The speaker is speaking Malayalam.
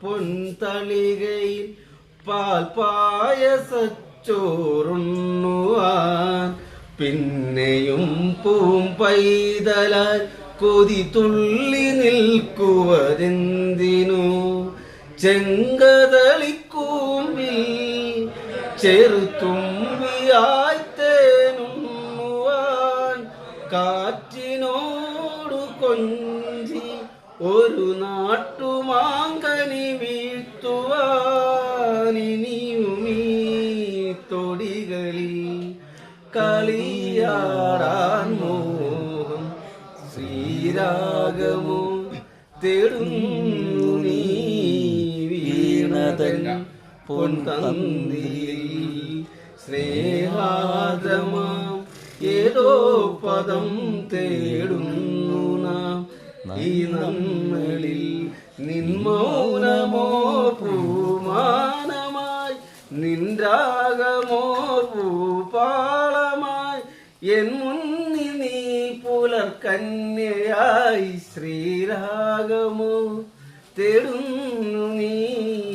പൊൻതളികയിൽ പാൽപായസച്ചോറുണ്ണുവാൻ പിന്നെയും പൂമ്പൈതലാൽ കൊതി തുള്ളി നിൽക്കുവതെന്തിനു ചെങ്കതളിക്കൂമ്പിൽ ചെറുതുമ്പിയായി തേനുണ്ണുവാൻ കാറ്റിനോടു കൊഞ്ചി ഒരു നാട്ടുമാങ്കനി വീഴ്ത്തുവാനിനിയുമീ തൊടികളിൽ കളിയാടാൻ മോഹം ശ്രീരാഗമോ തേടുന്നു നീ വീണതൻ പൊൻതന്തിയിൽ സ്നേഹാദ്രമാം ഏതോ പദം തേടുന്നു നാം ഈ നമ്മളിൽ നിൻമൗനമോ പൂമാനമായി നിൻരാഗമോ പൂപാളമായി എൻ മുന്നിൽ നീ പുലർക്കന്യയായി ശ്രീരാഗമോ തേടുന്നു നീ